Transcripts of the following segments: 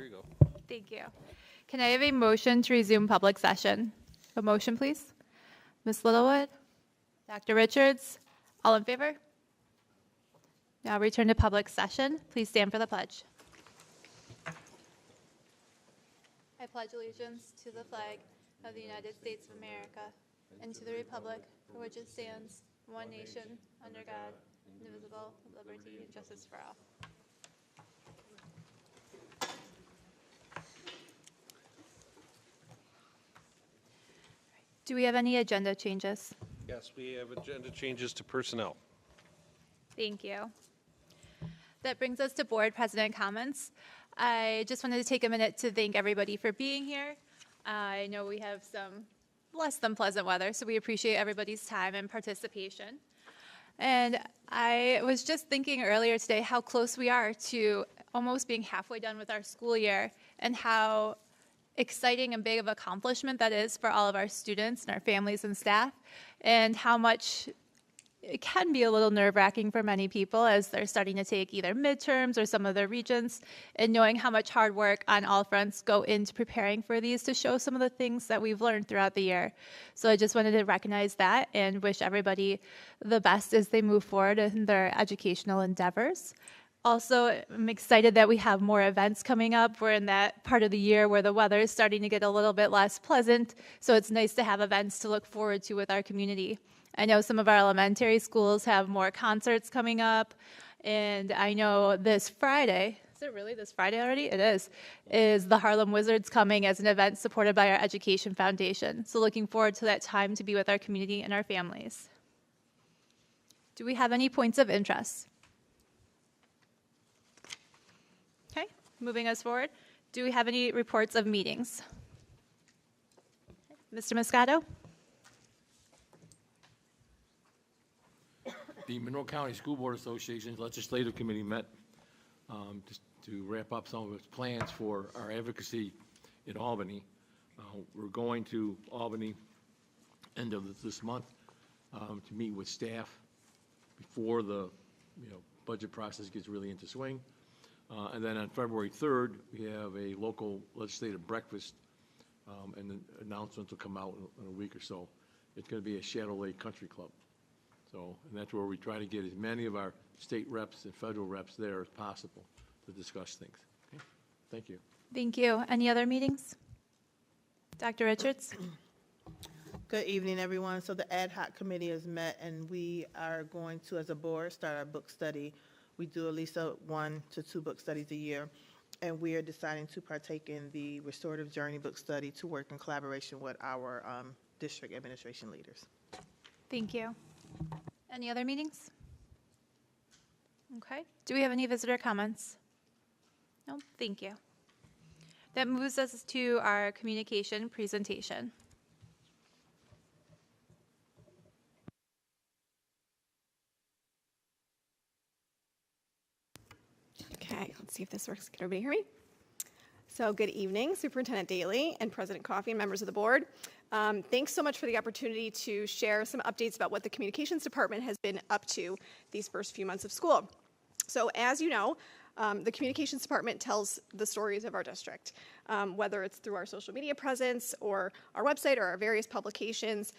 Here you go. Thank you. Can I have a motion to resume public session? A motion, please. Ms. Littlewood? Dr. Richards? All in favor? Now return to public session. Please stand for the pledge. I pledge allegiance to the flag of the United States of America and to the republic for which it stands, one nation, under God, indivisible, with liberty and justice for all. Do we have any agenda changes? Yes, we have agenda changes to personnel. Thank you. That brings us to board president comments. I just wanted to take a minute to thank everybody for being here. I know we have some less than pleasant weather, so we appreciate everybody's time and participation. And I was just thinking earlier today how close we are to almost being halfway done with our school year and how exciting and big of accomplishment that is for all of our students and our families and staff, and how much it can be a little nerve-wracking for many people as they're starting to take either midterms or some of their regions, and knowing how much hard work on all fronts go into preparing for these to show some of the things that we've learned throughout the year. So I just wanted to recognize that and wish everybody the best as they move forward in their educational endeavors. Also, I'm excited that we have more events coming up. We're in that part of the year where the weather is starting to get a little bit less pleasant, so it's nice to have events to look forward to with our community. I know some of our elementary schools have more concerts coming up, and I know this Friday, is it really this Friday already? It is the Harlem Wizards coming as an event supported by our Education Foundation. So looking forward to that time to be with our community and our families. Do we have any points of interest? Okay, moving us forward. Do we have any reports of meetings? Mr. Moscato? The Monroe County School Board Association's Legislative Committee met just to wrap up some of its plans for our advocacy in Albany. We're going to Albany end of this month to meet with staff before the budget process gets really into swing. And then on February 3rd, we have a local legislative breakfast, and the announcements will come out in a week or so. It's going to be at Shadow Lake Country Club. So, and that's where we try to get as many of our state reps and federal reps there as possible to discuss things. Okay? Thank you. Thank you. Any other meetings? Dr. Richards? Good evening, everyone. So the ad hoc committee has met, and we are going to, as a board, start our book study. We do at least 1 to 2 book studies a year, and we are deciding to partake in the Restorative Journey book study to work in collaboration with our district administration leaders. Thank you. Any other meetings? Okay. Do we have any visitor comments? No, thank you. That moves us to our communication presentation. Okay, let's see if this works. Can everybody hear me? So good evening, Superintendent Daly and President Coffey and members of the board. Thanks so much for the opportunity to share some updates about what the communications department has been up to these first few months of school. So as you know, the communications department tells the stories of our district, whether it's through our social media presence or our website or our various publications.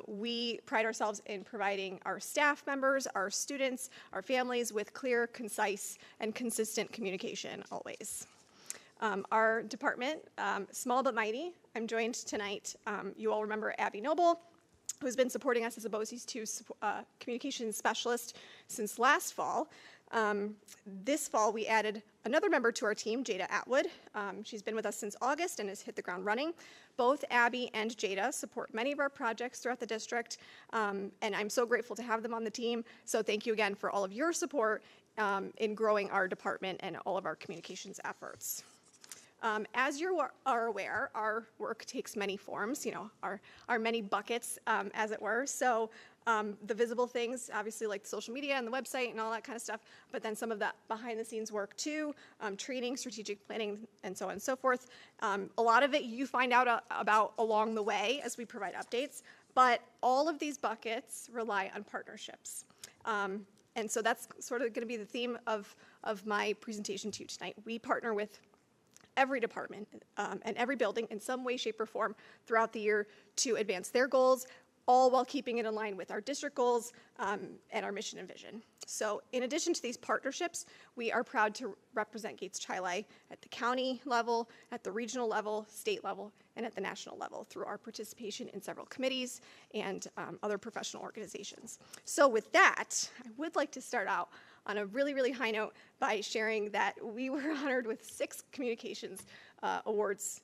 We pride ourselves in providing our staff members, our students, our families with clear, concise, and consistent communication always. Our department, small but mighty. I'm joined tonight, you all remember Abby Noble, who's been supporting us as a BOCES 2 communications specialist since last fall. This fall, we added another member to our team, Jada Atwood. She's been with us since August and has hit the ground running. Both Abby and Jada support many of our projects throughout the district, and I'm so grateful to have them on the team. So thank you again for all of your support in growing our department and all of our communications efforts. As you are aware, our work takes many forms, our many buckets, as it were. So the visible things, obviously like the social media and the website and all that kind of stuff, but then some of that behind the scenes work too, training, strategic planning, and so on and so forth. A lot of it you find out about along the way as we provide updates, but all of these buckets rely on partnerships. And so that's sort of going to be the theme of my presentation to you tonight. We partner with every department and every building in some way, shape, or form throughout the year to advance their goals, all while keeping it in line with our district goals and our mission and vision. So in addition to these partnerships, we are proud to represent Gates-Chili at the county level, at the regional level, state level, and at the national level through our participation in several committees and other professional organizations. So with that, I would like to start out on a really, really high note by sharing that we were honored with 6 communications awards,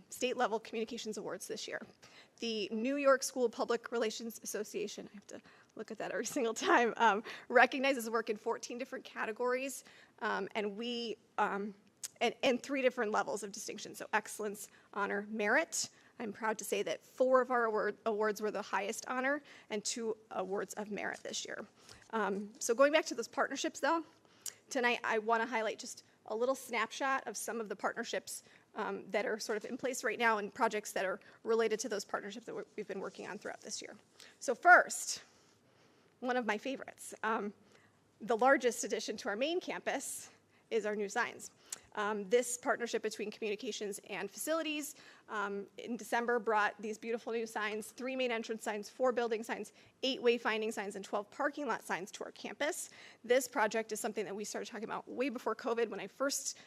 state-level communications awards this year. The New York School Public Relations Association, I have to look at that every single time, recognizes work in 14 different categories, and we, and 3 different levels of distinction, so excellence, honor, merit. I'm proud to say that 4 of our awards were the highest honor and 2 awards of merit this year. So going back to those partnerships, though, tonight I want to highlight just a little snapshot of some of the partnerships that are sort of in place right now and projects that are related to those partnerships that we've been working on throughout this year. So first, one of my favorites, the largest addition to our main campus is our new signs. This partnership between communications and facilities in December brought these beautiful new signs, 3 main entrance signs, 4 building signs, 8 wayfinding signs, and 12 parking lot signs to our campus. This project is something that we started talking about way before COVID when I first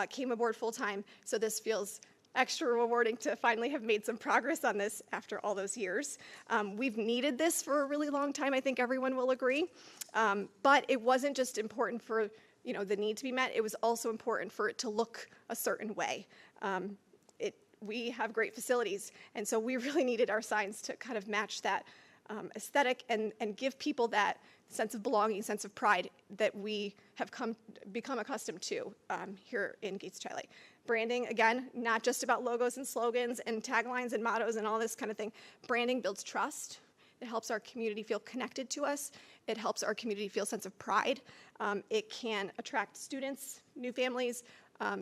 came aboard full-time, so this feels extra rewarding to finally have made some progress on this after all those years. We've needed this for a really long time, I think everyone will agree, but it wasn't just important for the need to be met, it was also important for it to look a certain way. We have great facilities, and so we really needed our signs to kind of match that aesthetic and give people that sense of belonging, sense of pride that we have become accustomed to here in Gates-Chili. Branding, again, not just about logos and slogans and taglines and mottos and all this kind of thing. Branding builds trust. It helps our community feel connected to us. It helps our community feel a sense of pride. It can attract students, new families,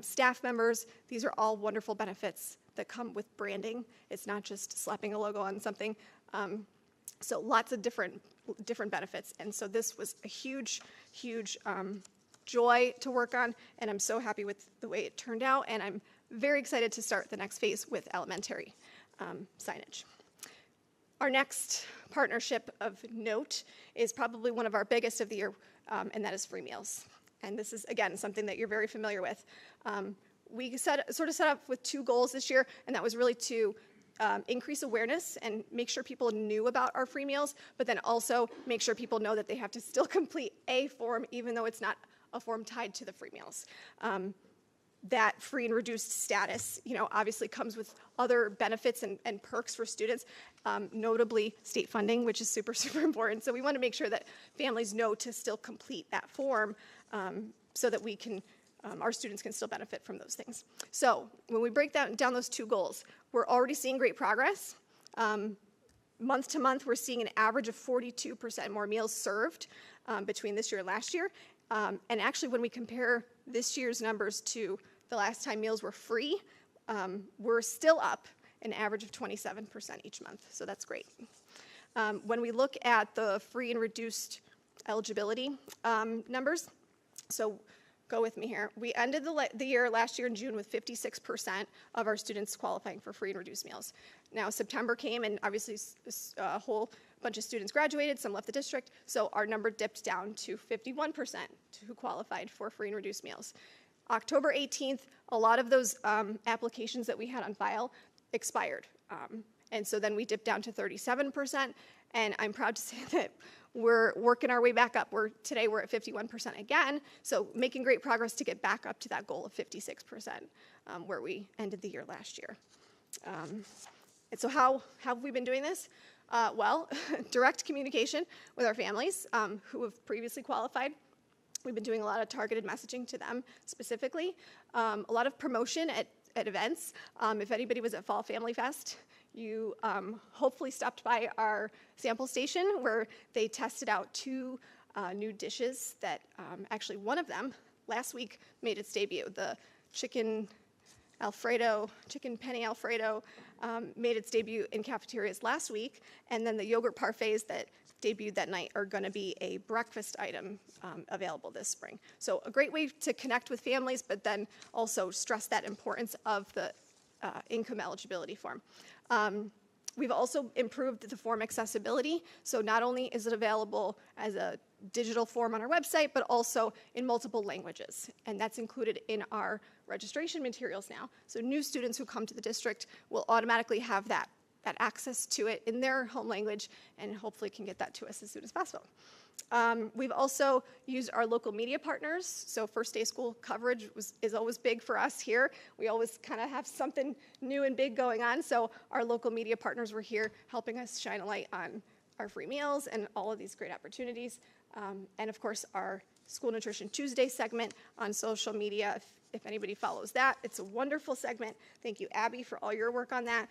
staff members. These are all wonderful benefits that come with branding. It's not just slapping a logo on something. So lots of different benefits. And so this was a huge, huge joy to work on, and I'm so happy with the way it turned out, and I'm very excited to start the next phase with elementary signage. Our next partnership of note is probably one of our biggest of the year, and that is free meals. And this is, again, something that you're very familiar with. We sort of set up with 2 goals this year, and that was really to increase awareness and make sure people knew about our free meals, but then also make sure people know that they have to still complete a form, even though it's not a form tied to the free meals. That free and reduced status, obviously comes with other benefits and perks for students, notably state funding, which is super, super important. So we want to make sure that families know to still complete that form so that we can, our students can still benefit from those things. So when we break down those 2 goals, we're already seeing great progress. Month to month, we're seeing an average of 42% more meals served between this year and last year. And actually, when we compare this year's numbers to the last time meals were free, we're still up an average of 27% each month, so that's great. When we look at the free and reduced eligibility numbers, so go with me here. We ended the year last year in June with 56% of our students qualifying for free and reduced meals. Now September came, and obviously a whole bunch of students graduated, some left the district, so our number dipped down to 51% who qualified for free and reduced meals. October 18th, a lot of those applications that we had on file expired. And so then we dipped down to 37%, and I'm proud to say that we're working our way back up. Today we're at 51% again, so making great progress to get back up to that goal of 56%, where we ended the year last year. And so how have we been doing this? Well, direct communication with our families who have previously qualified. We've been doing a lot of targeted messaging to them specifically, a lot of promotion at events. If anybody was at Fall Family Fest, you hopefully stopped by our sample station where they tested out 2 new dishes that actually one of them last week made its debut. The chicken penne Alfredo made its debut in cafeterias last week, and then the yogurt parfaits that debuted that night are going to be a breakfast item available this spring. So a great way to connect with families, but then also stress that importance of the income eligibility form. We've also improved the form accessibility. So not only is it available as a digital form on our website, but also in multiple languages. And that's included in our registration materials now. So new students who come to the district will automatically have that access to it in their home language, and hopefully can get that to us as soon as possible. We've also used our local media partners. So first day school coverage is always big for us here. We always kind of have something new and big going on. So our local media partners were here helping us shine a light on our free meals and all of these great opportunities. And of course, our School Nutrition Tuesday segment on social media. If anybody follows that, it's a wonderful segment. Thank you, Abby, for all your work on that.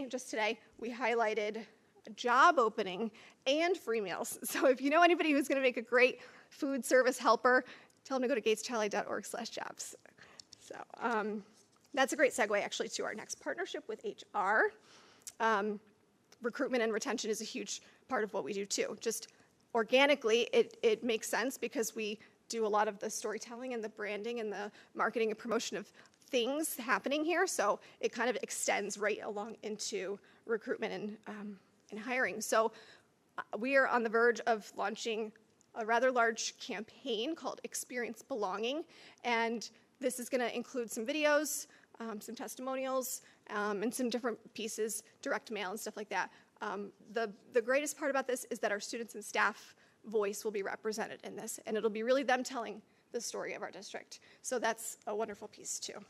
Just today, we highlighted a job opening and free meals. So if you know anybody who's going to make a great food service helper, tell them to go to gatescharlie.org/jobs. So that's a great segue, actually, to our next partnership with HR. Recruitment and retention is a huge part of what we do, too. Just organically, it makes sense because we do a lot of the storytelling and the branding and the marketing and promotion of things happening here. So it kind of extends right along into recruitment and hiring. So we are on the verge of launching a rather large campaign called Experience Belonging. And this is going to include some videos, some testimonials, and some different pieces, direct mail and stuff like that. The greatest part about this is that our students and staff voice will be represented in this, and it'll be really them telling the story of our district. So that's a wonderful piece too.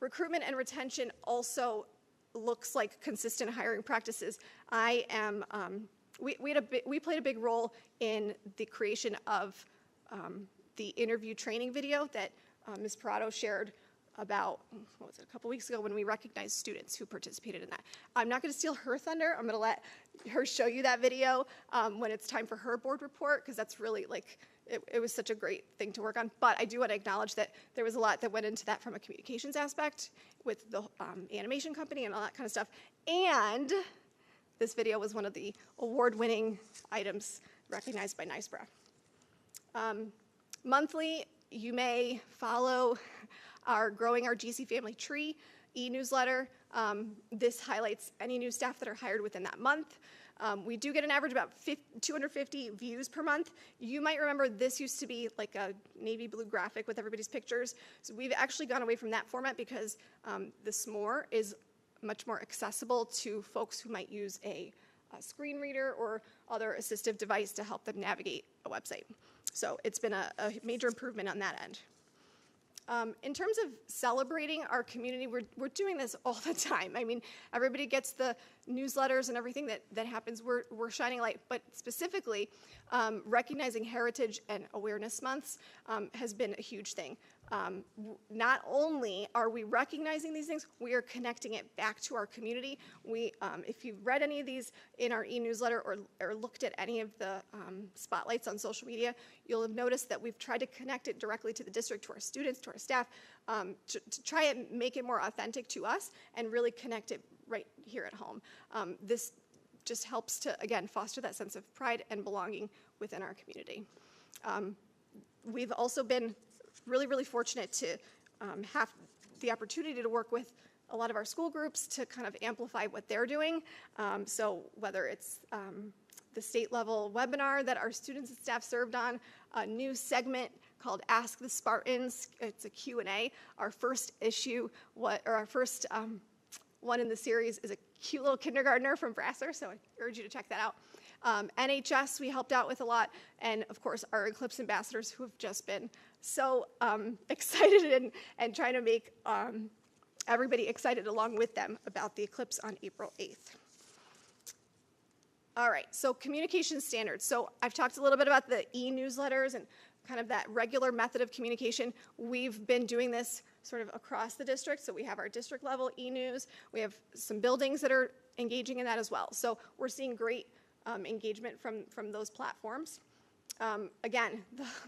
Recruitment and retention also looks like consistent hiring practices. We played a big role in the creation of the interview training video that Ms. Parado shared about, a couple weeks ago when we recognized students who participated in that. I'm not going to steal her thunder. I'm going to let her show you that video when it's time for her board report, because that's really it was such a great thing to work on. But I do want to acknowledge that there was a lot that went into that from a communications aspect with the animation company and all that kind of stuff. And this video was one of the award-winning items recognized by NYSBRA. Monthly, you may follow growing our GC Family Tree e-newsletter. This highlights any new staff that are hired within that month. We do get an average about 250 views per month. You might remember this used to be like a navy blue graphic with everybody's pictures. So we've actually gone away from that format because the SMORE is much more accessible to folks who might use a screen reader or other assistive device to help them navigate a website. So it's been a major improvement on that end. In terms of celebrating our community, we're doing this all the time. I mean, everybody gets the newsletters and everything that happens. We're shining light, but specifically, recognizing Heritage and Awareness Months has been a huge thing. Not only are we recognizing these things, we are connecting it back to our community. If you've read any of these in our e-newsletter or looked at any of the spotlights on social media, you'll have noticed that we've tried to connect it directly to the district, to our students, to our staff, to try and make it more authentic to us and really connect it right here at home. This just helps to, again, foster that sense of pride and belonging within our community. We've also been really, really fortunate to have the opportunity to work with a lot of our school groups to kind of amplify what they're doing. So whether it's the state level webinar that our students and staff served on, a new segment called Ask the Spartans. It's a Q&A. Our first issue, our first one in the series is a cute little kindergartner from Brasser, so I urge you to check that out. NHS we helped out with a lot, and of course our Eclipse ambassadors who have just been so excited and trying to make everybody excited along with them about the eclipse on April 8th. All right, so communication standards. So I've talked a little bit about the e-newsletters and kind of that regular method of communication. We've been doing this sort of across the district. So we have our district level e-news. We have some buildings that are engaging in that as well. So we're seeing great engagement from those platforms. Again,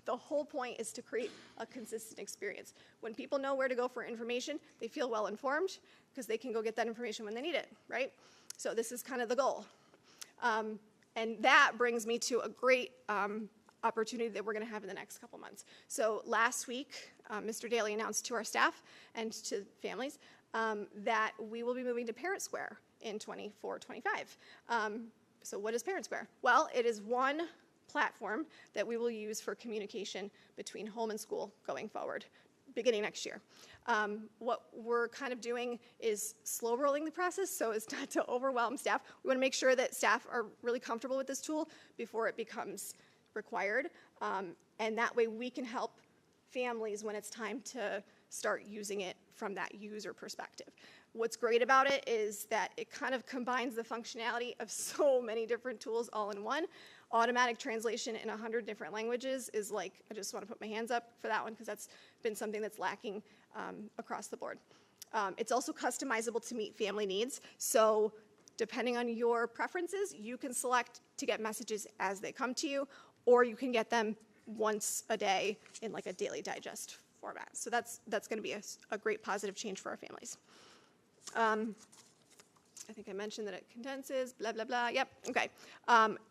the whole point is to create a consistent experience. When people know where to go for information, they feel well informed because they can go get that information when they need it, right? So this is kind of the goal. And that brings me to a great opportunity that we're going to have in the next couple months. So last week, Mr. Daly announced to our staff and to families that we will be moving to Parent Square in 24-25. So what is Parent Square? Well, it is one platform that we will use for communication between home and school going forward, beginning next year. What we're kind of doing is slow rolling the process so as not to overwhelm staff. We want to make sure that staff are really comfortable with this tool before it becomes required. And that way we can help families when it's time to start using it from that user perspective. What's great about it is that it kind of combines the functionality of so many different tools all in one. Automatic translation in 100 different languages is like, I just want to put my hands up for that one because that's been something that's lacking across the board. It's also customizable to meet family needs. So depending on your preferences, you can select to get messages as they come to you, or you can get them once a day in like a daily digest format. So that's going to be a great positive change for our families. I think I mentioned that it condenses, blah, blah, blah. Yep, okay.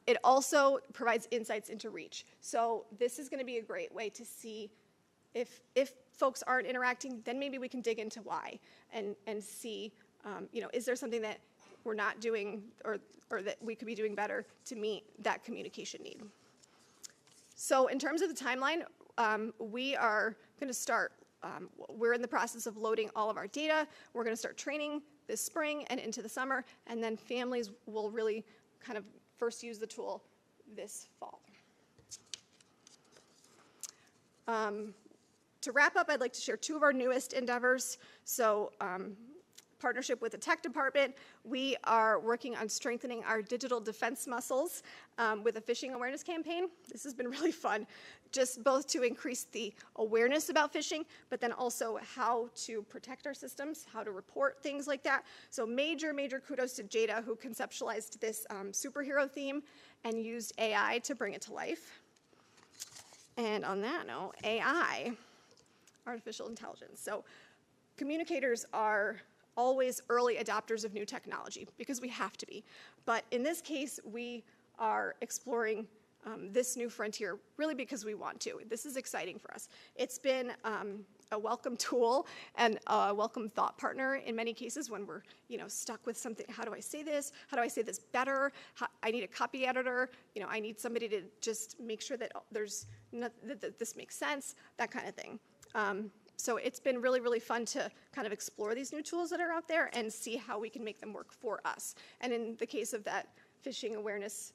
It also provides insights into reach. So this is going to be a great way to see if folks aren't interacting, then maybe we can dig into why and see, is there something that we're not doing or that we could be doing better to meet that communication need. So in terms of the timeline, we are going to start, we're in the process of loading all of our data. We're going to start training this spring and into the summer, and then families will really kind of first use the tool this fall. To wrap up, I'd like to share two of our newest endeavors. So partnership with the tech department, we are working on strengthening our digital defense muscles with a phishing awareness campaign. This has been really fun, just both to increase the awareness about phishing, but then also how to protect our systems, how to report things like that. So major kudos to Jada, who conceptualized this superhero theme and used AI to bring it to life. And on that note, AI, artificial intelligence. So communicators are always early adopters of new technology because we have to be. But in this case, we are exploring this new frontier really because we want to. This is exciting for us. It's been a welcome tool and a welcome thought partner in many cases when we're stuck with something. How do I say this? How do I say this better? I need a copy editor. I need somebody to just make sure that that this makes sense, that kind of thing. So it's been really fun to kind of explore these new tools that are out there and see how we can make them work for us. And in the case of that phishing awareness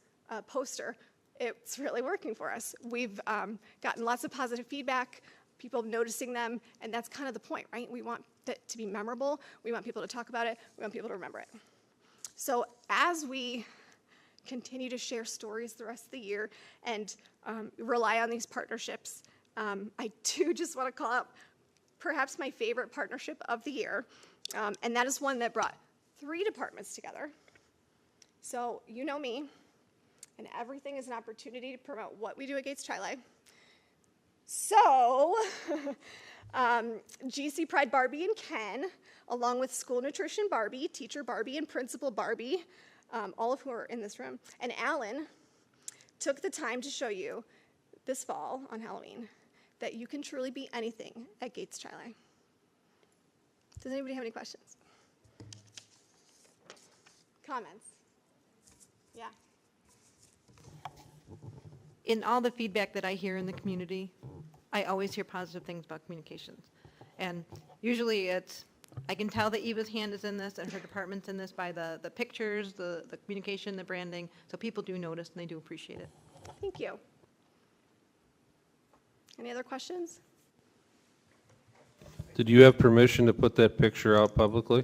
poster, it's really working for us. We've gotten lots of positive feedback, people noticing them, and that's kind of the point, right? We want it to be memorable. We want people to talk about it. We want people to remember it. So as we continue to share stories the rest of the year and rely on these partnerships, I do just want to call out perhaps my favorite partnership of the year, and that is one that brought 3 departments together. So you know me, and everything is an opportunity to promote what we do at Gates Tri-Li. So GC Pride Barbie and Ken, along with School Nutrition Barbie, Teacher Barbie, and Principal Barbie, all of whom are in this room, and Alan, took the time to show you this fall on Halloween that you can truly be anything at Gates Tri-Li. Does anybody have any questions? Comments? Yeah. In all the feedback that I hear in the community, I always hear positive things about communications. And usually I can tell that Eva's hand is in this and her department's in this by the pictures, the communication, the branding. So people do notice and they do appreciate it. Thank you. Any other questions? Did you have permission to put that picture out publicly?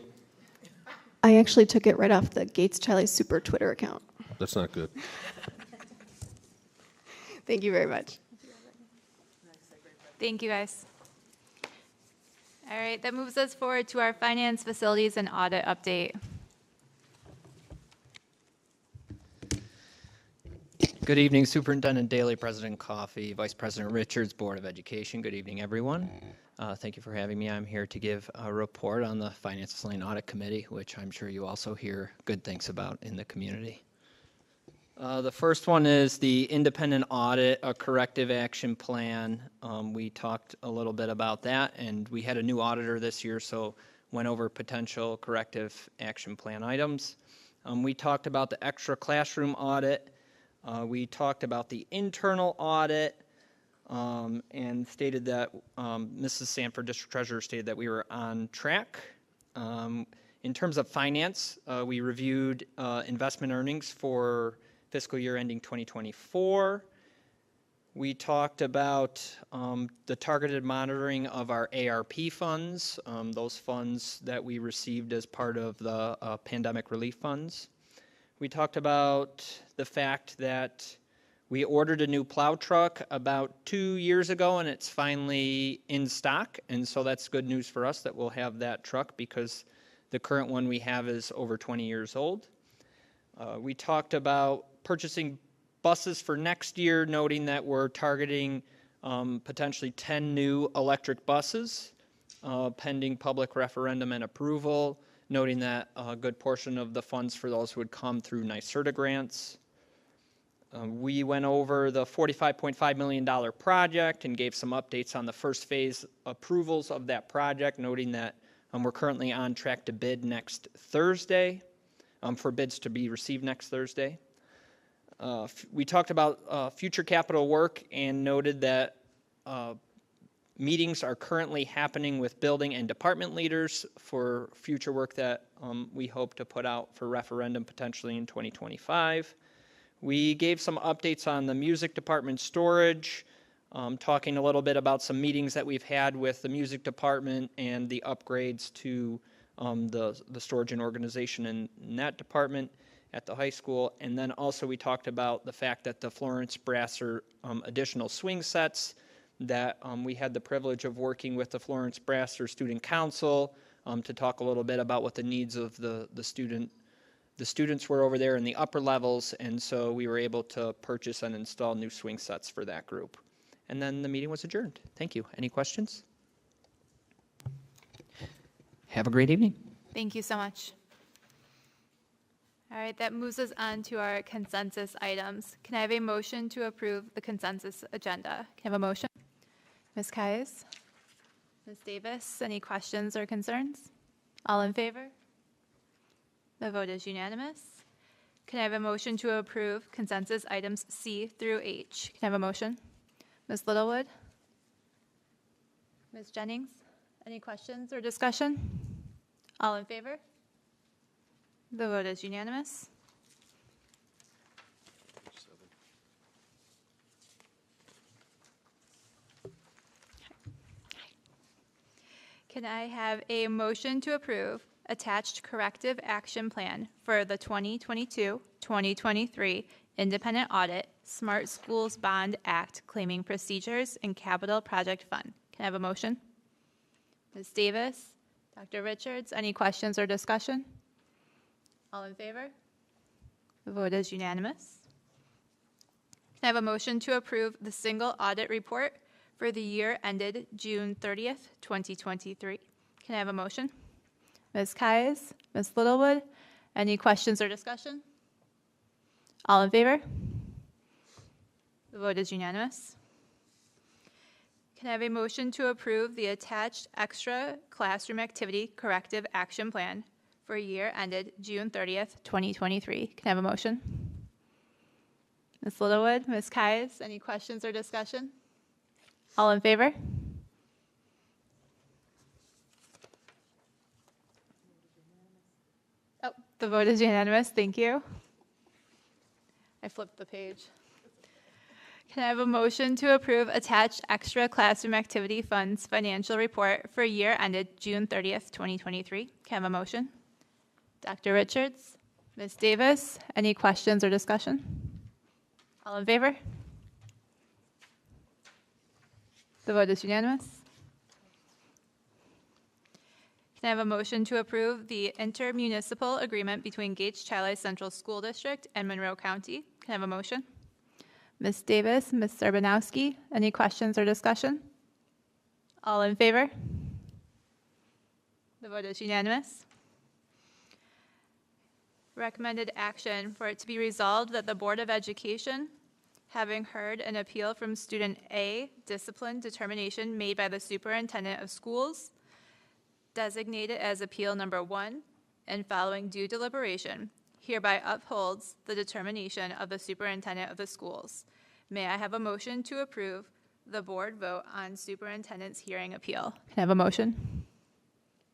I actually took it right off the Gates Tri-Li Super Twitter account. That's not good. Thank you very much. Thank you, guys. All right, that moves us forward to our finance, facilities, and audit update. Good evening, Superintendent Daley, President Coffey, Vice President Richards, Board of Education. Good evening, everyone. Thank you for having me. I'm here to give a report on the Finance Facility and Audit Committee, which I'm sure you also hear good things about in the community. The first one is the independent audit, a corrective action plan. We talked a little bit about that, and we had a new auditor this year, so went over potential corrective action plan items. We talked about the extra classroom audit. We talked about the internal audit and stated that Mrs. Sanford, District Treasurer, stated that we were on track. In terms of finance, we reviewed investment earnings for fiscal year ending 2024. We talked about the targeted monitoring of our ARP funds, those funds that we received as part of the pandemic relief funds. We talked about the fact that we ordered a new plow truck about 2 years ago, and it's finally in stock, and so that's good news for us that we'll have that truck because the current one we have is over 20 years old. We talked about purchasing buses for next year, noting that we're targeting potentially 10 new electric buses, pending public referendum and approval, noting that a good portion of the funds for those would come through NYSERDA grants. We went over the $45.5 million project and gave some updates on the first phase approvals of that project, noting that we're currently on track to bid next Thursday, for bids to be received next Thursday. We talked about future capital work and noted that meetings are currently happening with building and department leaders for future work that we hope to put out for referendum potentially in 2025. We gave some updates on the music department storage, talking a little bit about some meetings that we've had with the music department and the upgrades to the storage and organization in that department at the high school. And then also we talked about the fact that the Florence Brasser additional swing sets that we had the privilege of working with the Florence Brasser Student Council to talk a little bit about what the needs of the students were over there in the upper levels, and so we were able to purchase and install new swing sets for that group. And then the meeting was adjourned. Thank you. Any questions? Have a great evening. Thank you so much. All right, that moves us on to our consensus items. Can I have a motion to approve the consensus agenda? Can I have a motion? Ms. Keyes? Ms. Davis, any questions or concerns? All in favor? The vote is unanimous. Can I have a motion to approve consensus items C through H? Can I have a motion? Ms. Littlewood? Ms. Jennings, any questions or discussion? All in favor? The vote is unanimous. Can I have a motion to approve attached corrective action plan for the 2022-2023 Independent Audit Smart Schools Bond Act claiming procedures and capital project fund? Can I have a motion? Ms. Davis, Dr. Richards, any questions or discussion? All in favor? The vote is unanimous. Can I have a motion to approve the single audit report for the year ended June 30th, 2023? Can I have a motion? Ms. Keyes, Ms. Littlewood, any questions or discussion? All in favor? The vote is unanimous. Can I have a motion to approve the attached extra classroom activity corrective action plan for year ended June 30th, 2023? Can I have a motion? Ms. Littlewood, Ms. Keyes, any questions or discussion? All in favor? Oh, the vote is unanimous. Thank you. I flipped the page. Can I have a motion to approve attached extra classroom activity funds financial report for year ended June 30th, 2023? Can I have a motion? Dr. Richards, Ms. Davis, any questions or discussion? All in favor? The vote is unanimous. Can I have a motion to approve the intermunicipal agreement between Gates Chili Central School District and Monroe County? Can I have a motion? Ms. Davis, Ms. Urbanowski. Any questions or discussion? All in favor? The vote is unanimous. Recommended action for it to be resolved that the Board of Education, having heard an appeal from student A, discipline determination made by the superintendent of schools, designated as appeal number 1, and following due deliberation, hereby upholds the determination of the superintendent of the schools. May I have a motion to approve the board vote on superintendent's hearing appeal? Can I have a motion?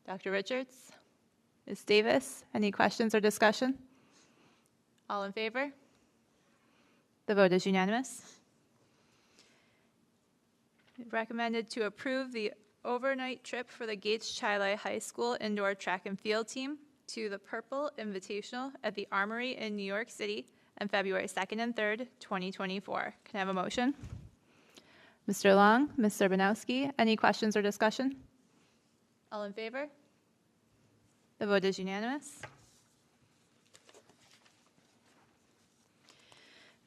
Dr. Richards? Ms. Davis? Any questions or discussion? All in favor? The vote is unanimous. Recommended to approve the overnight trip for the Gates-Chili High School indoor track and field team to the Purple Invitational at the Armory in New York City on February 2nd and 3rd, 2024. Can I have a motion? Mr. Long, Ms. Urbanowski, any questions or discussion? All in favor? The vote is unanimous.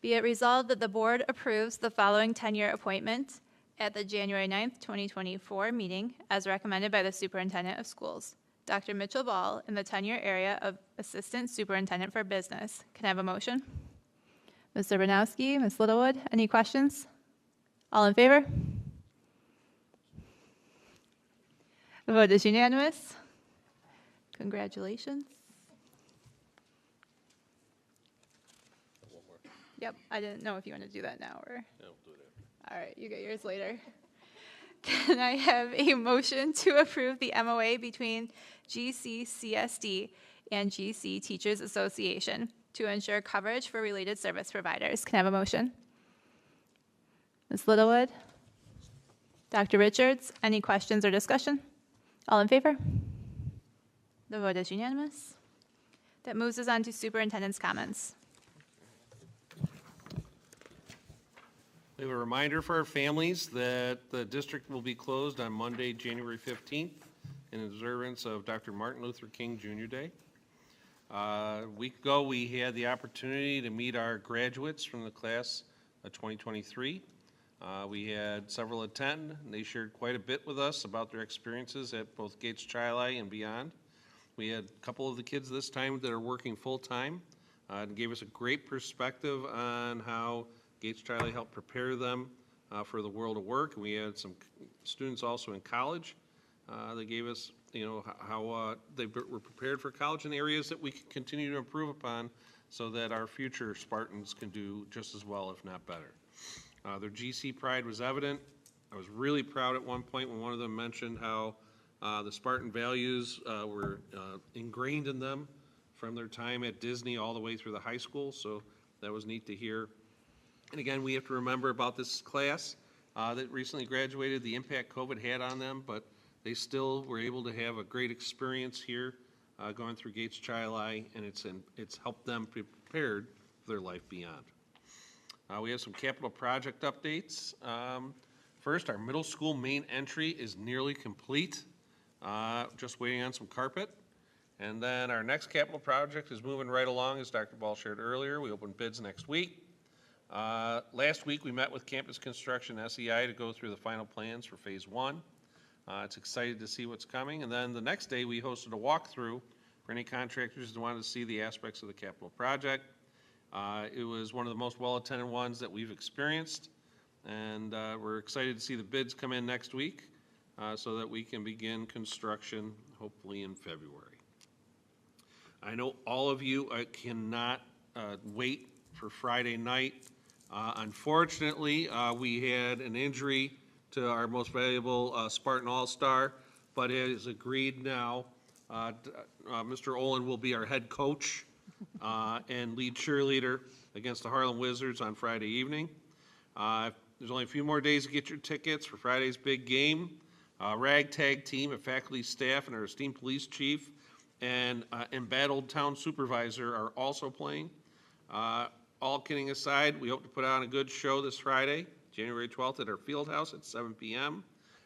Be it resolved that the board approves the following tenure appointment at the January 9th, 2024 meeting as recommended by the superintendent of schools. Dr. Mitchell Ball in the tenure area of Assistant Superintendent for Business. Can I have a motion? Ms. Urbanowski, Ms. Littlewood, any questions? All in favor? The vote is unanimous. Congratulations. Yep, I didn't know if you want to do that now or. Yeah, we'll do that. All right, you get yours later. Can I have a motion to approve the MOA between GCCSD and GC Teachers Association to ensure coverage for related service providers? Can I have a motion? Ms. Littlewood? Dr. Richards? Any questions or discussion? All in favor? The vote is unanimous. That moves us on to superintendent's comments. We have a reminder for our families that the district will be closed on Monday, January 15th, in observance of Dr. Martin Luther King Jr. Day. A week ago, we had the opportunity to meet our graduates from the class of 2023. We had several attend, and they shared quite a bit with us about their experiences at both Gates-Chili and beyond. We had a couple of the kids this time that are working full-time and gave us a great perspective on how Gates-Chili helped prepare them for the world of work. And we had some students also in college that gave us, how they were prepared for college in areas that we can continue to improve upon so that our future Spartans can do just as well, if not better. Their GC pride was evident. I was really proud at one point when one of them mentioned how the Spartan values were ingrained in them from their time at Disney all the way through the high school, so that was neat to hear. And again, we have to remember about this class that recently graduated, the impact COVID had on them, but they still were able to have a great experience here going through Gates-Chili, and it's helped them be prepared for their life beyond. We have some capital project updates. First, our middle school main entry is nearly complete, just waiting on some carpet. And then our next capital project is moving right along, as Dr. Ball shared earlier. We open bids next week. Last week, we met with Campus Construction SEI to go through the final plans for Phase 1. It's excited to see what's coming. And then the next day, we hosted a walkthrough for any contractors that wanted to see the aspects of the capital project. It was one of the most well-attended ones that we've experienced, and we're excited to see the bids come in next week so that we can begin construction hopefully in February. I know all of you cannot wait for Friday night. Unfortunately, we had an injury to our most valuable Spartan All-Star, but it is agreed now. Mr. Olin will be our head coach and lead cheerleader against the Harlem Wizards on Friday evening. There's only a few more days to get your tickets for Friday's big game. Ragtag team of faculty, staff, and our esteemed police chief and embattled town supervisor are also playing. All kidding aside, we hope to put on a good show this Friday, January 12th at our field house at 7 p.m.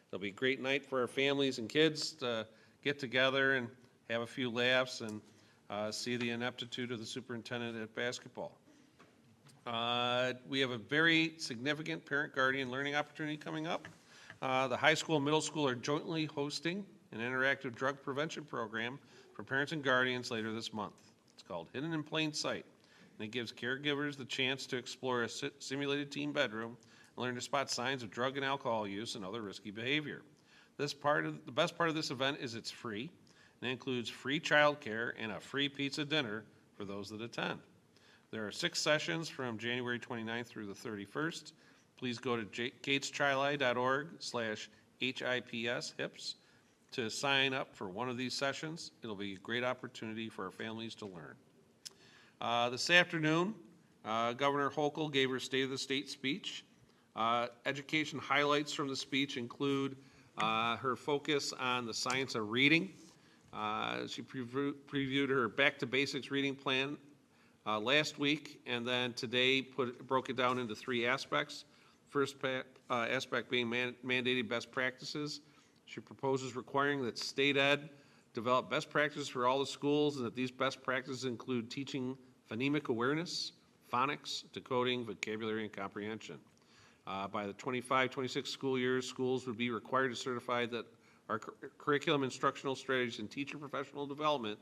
It'll be a great night for our families and kids to get together and have a few laughs and see the ineptitude of the superintendent at basketball. We have a very significant parent-guardian learning opportunity coming up. The high school and middle school are jointly hosting an interactive drug prevention program for parents and guardians later this month. It's called Hidden in Plain Sight, and it gives caregivers the chance to explore a simulated teen bedroom and learn to spot signs of drug and alcohol use and other risky behavior. The best part of this event is it's free, and it includes free childcare and a free pizza dinner for those that attend. There are 6 sessions from January 29th through the 31st. Please go to gateschili.org/HIPS to sign up for one of these sessions. It'll be a great opportunity for our families to learn. This afternoon, Governor Hochul gave her State of the State speech. Education highlights from the speech include her focus on the science of reading. She previewed her Back to Basics reading plan last week, and then today broke it down into 3 aspects. First aspect being mandated best practices. She proposes requiring that state ed develop best practices for all the schools, and that these best practices include teaching phonemic awareness, phonics, decoding, vocabulary, and comprehension. By the 25-26 school years, schools would be required to certify that our curriculum, instructional strategies, and teacher professional development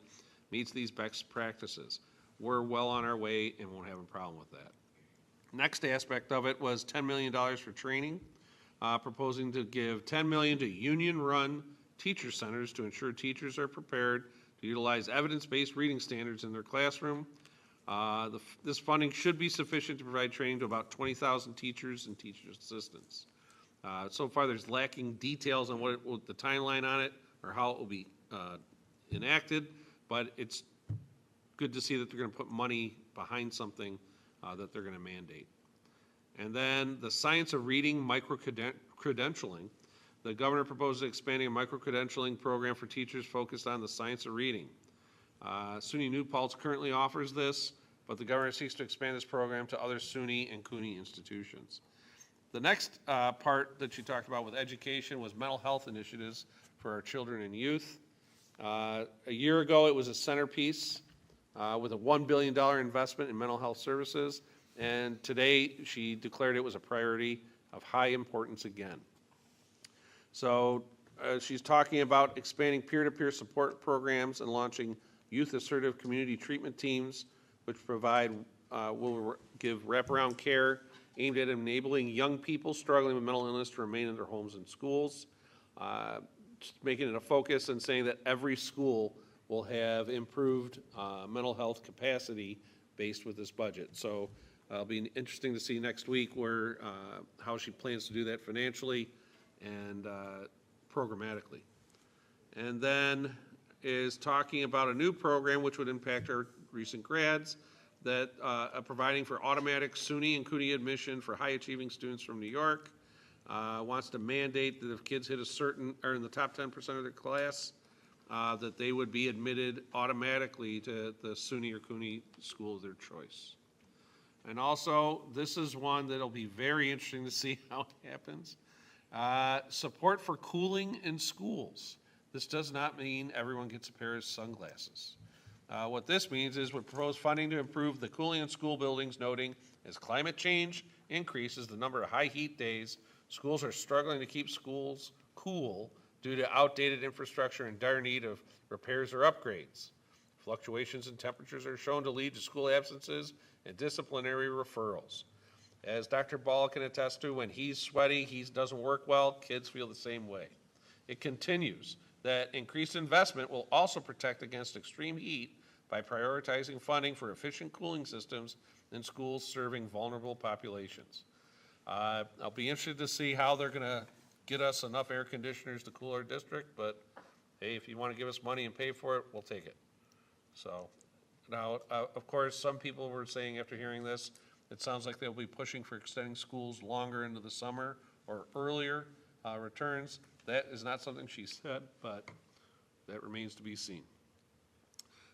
meets these best practices. We're well on our way and won't have a problem with that. Next aspect of it was $10 million for training, proposing to give $10 million to union-run teacher centers to ensure teachers are prepared to utilize evidence-based reading standards in their classroom. This funding should be sufficient to provide training to about 20,000 teachers and teacher assistants. So far, there's lacking details on what the timeline on it or how it will be enacted, but it's good to see that they're going to put money behind something that they're going to mandate. And then the science of reading micro-credentialing. The governor proposes expanding a micro-credentialing program for teachers focused on the science of reading. SUNY New Paltz currently offers this, but the governor seeks to expand this program to other SUNY and CUNY institutions. The next part that she talked about with education was mental health initiatives for our children and youth. A year ago, it was a centerpiece with a $1 billion investment in mental health services, and today she declared it was a priority of high importance again. So she's talking about expanding peer-to-peer support programs and launching youth assertive community treatment teams, which will give wraparound care aimed at enabling young people struggling with mental illness to remain in their homes and schools, making it a focus and saying that every school will have improved mental health capacity based with this budget. So it'll be interesting to see next week how she plans to do that financially and programmatically. And then is talking about a new program which would impact our recent grads, that providing for automatic SUNY and CUNY admission for high-achieving students from New York. Wants to mandate that if kids hit are in the top 10% of their class, that they would be admitted automatically to the SUNY or CUNY school of their choice. And also, this is one that'll be very interesting to see how it happens. Support for cooling in schools. This does not mean everyone gets a pair of sunglasses. What this means is we propose funding to improve the cooling in school buildings, noting as climate change increases the number of high heat days, schools are struggling to keep schools cool due to outdated infrastructure in dire need of repairs or upgrades. Fluctuations in temperatures are shown to lead to school absences and disciplinary referrals. As Dr. Ball can attest to, when he's sweaty, he doesn't work well, kids feel the same way. It continues that increased investment will also protect against extreme heat by prioritizing funding for efficient cooling systems in schools serving vulnerable populations. I'll be interested to see how they're going to get us enough air conditioners to cool our district, but hey, if you want to give us money and pay for it, we'll take it. So now, of course, some people were saying after hearing this, it sounds like they'll be pushing for extending schools longer into the summer or earlier returns. That is not something she said, but that remains to be seen.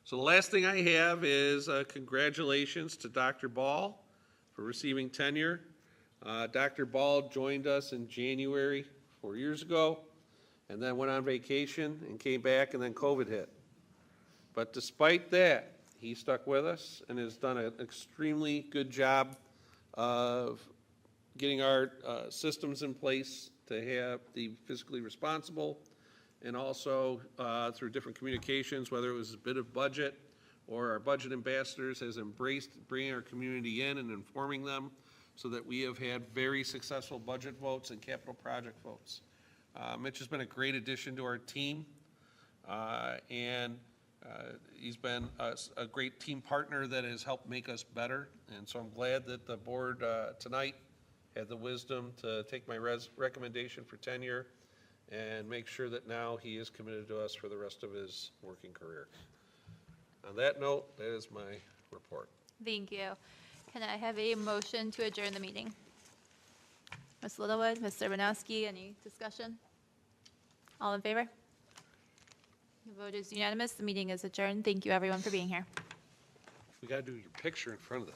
So the last thing I have is congratulations to Dr. Ball for receiving tenure. Dr. Ball joined us in January 4 years ago, and then went on vacation and came back, and then COVID hit. But despite that, he stuck with us and has done an extremely good job of getting our systems in place to have the fiscally responsible, and also through different communications, whether it was a bit of budget or our budget ambassadors has embraced bringing our community in and informing them, so that we have had very successful budget votes and capital project votes. Mitch has been a great addition to our team, and he's been a great team partner that has helped make us better. And so I'm glad that the board tonight had the wisdom to take my recommendation for tenure and make sure that now he is committed to us for the rest of his working career. On that note, that is my report. Thank you. Can I have a motion to adjourn the meeting? Ms. Littlewood, Mr. Banowski, any discussion? All in favor? The vote is unanimous. The meeting is adjourned. Thank you, everyone, for being here. We got to do your picture in front of the